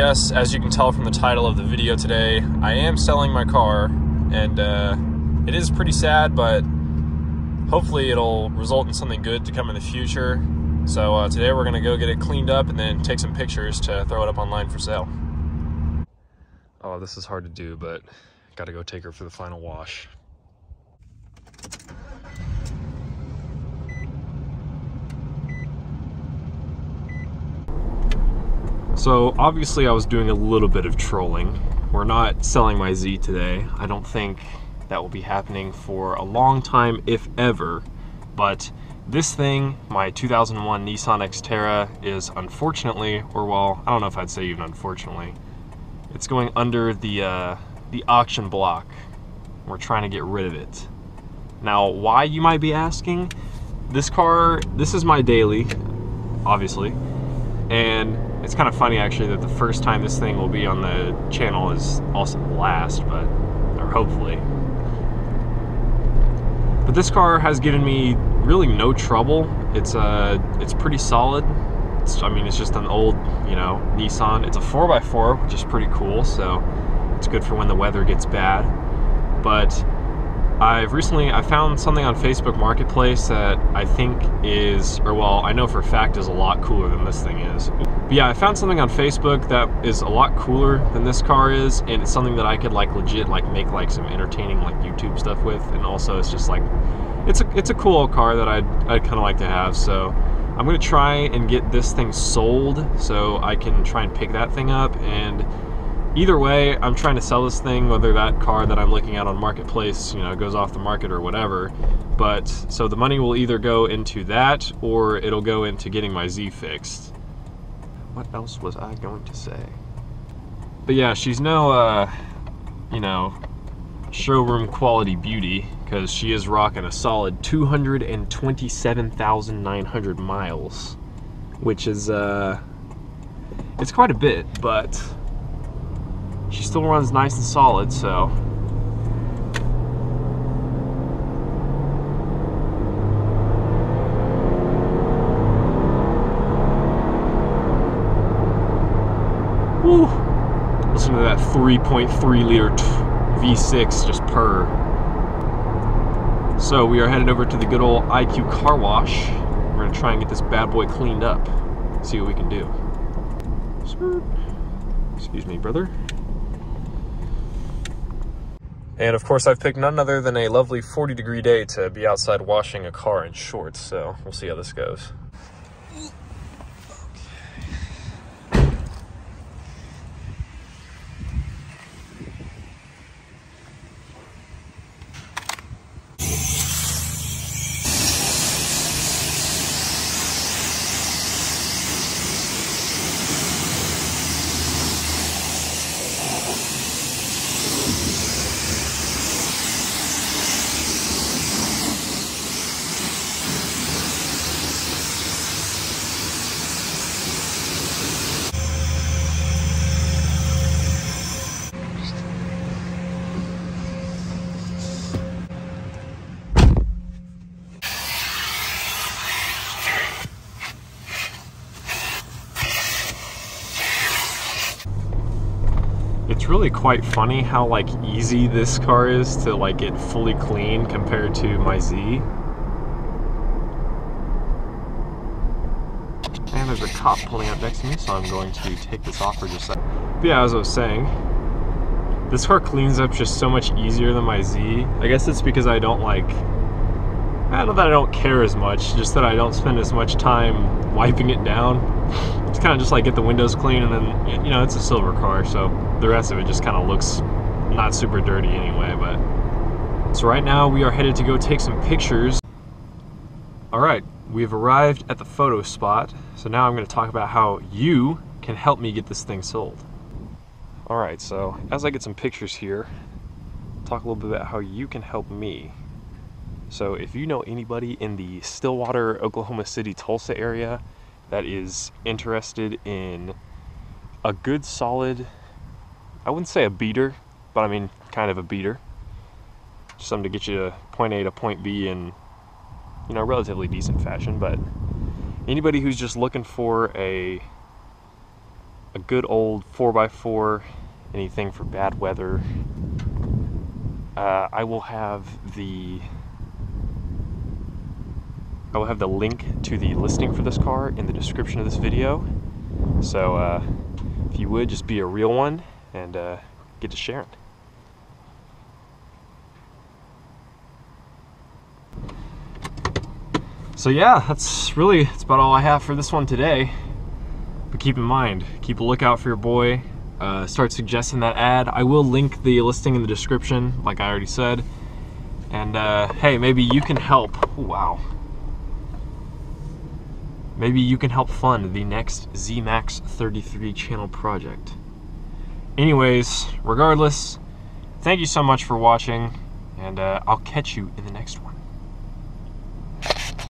yes, as you can tell from the title of the video today, I am selling my car, and it is pretty sad, but hopefully it'll result in something good to come in the future. So today we're gonna go get it cleaned up and then take some pictures to throw it up online for sale. Oh, this is hard to do, but gotta go take her for the final wash. So obviously I was doing a little bit of trolling. We're not selling my Z today. I don't think that will be happening for a long time, if ever. But this thing, my 2001 Nissan Xterra, is unfortunately, or well, I don't know if I'd say even unfortunately, it's going under the auction block. We're trying to get rid of it. Now, why, you might be asking? This car, this is my daily, obviously, and it's kind of funny actually that the first time this thing will be on the channel is also the last, but, or hopefully. But this car has given me really no trouble. It's pretty solid. I mean, it's just an old, you know, Nissan. It's a 4x4, which is pretty cool, so it's good for when the weather gets bad. But I found something on Facebook Marketplace that I think is, or well, I know for a fact is a lot cooler than this thing is. But yeah, I found something on Facebook that is a lot cooler than this car is, and it's something that I could like legit like make like some entertaining like YouTube stuff with, and also it's just like, it's a cool old car that I'd kind of like to have. So I'm gonna try and get this thing sold so I can try and pick that thing up. And either way, I'm trying to sell this thing, whether that car that I'm looking at on Marketplace, you know, goes off the market or whatever. But so the money will either go into that or it'll go into getting my Z fixed. What else was I going to say? But yeah, she's no, you know, showroom quality beauty, because she is rocking a solid 227,900 miles, which is, it's quite a bit, but she still runs nice and solid, so. Woo! Listen to that 3.3 liter V6 just purr. So we are headed over to the good old IQ car wash. We're gonna try and get this bad boy cleaned up. See what we can do. Excuse me, brother. And of course, I've picked none other than a lovely 40-degree day to be outside washing a car in shorts, so we'll see how this goes. It's really quite funny how like easy this car is to like get fully clean compared to my Z. And there's a cop pulling up next to me, so I'm going to take this off for just a second. But yeah, as I was saying, this car cleans up just so much easier than my Z. I guess it's because I don't like, I don't know that I don't care as much, just that I don't spend as much time wiping it down. It's kind of just like get the windows clean, and then, you know, it's a silver car, so the rest of it just kind of looks not super dirty anyway. But so right now we are headed to go take some pictures. All right, we've arrived at the photo spot. So now I'm going to talk about how you can help me get this thing sold. All right, so as I get some pictures here, talk a little bit about how you can help me. So if you know anybody in the Stillwater, Oklahoma City, Tulsa area that is interested in a good solid, I wouldn't say a beater, but I mean kind of a beater, something to get you to point A to point B in, you know, relatively decent fashion. But anybody who's just looking for a a good old 4x4, anything for bad weather. I will have the link to the listing for this car in the description of this video. So if you would, just be a real one and get to sharing. So yeah, that's about all I have for this one today. But keep in mind, keep a lookout for your boy. Start suggesting that ad. I will link the listing in the description, like I already said. And hey, maybe you can help. Wow. Maybe you can help fund the next ZMAX 33 channel project. Anyways, regardless, thank you so much for watching, and I'll catch you in the next one.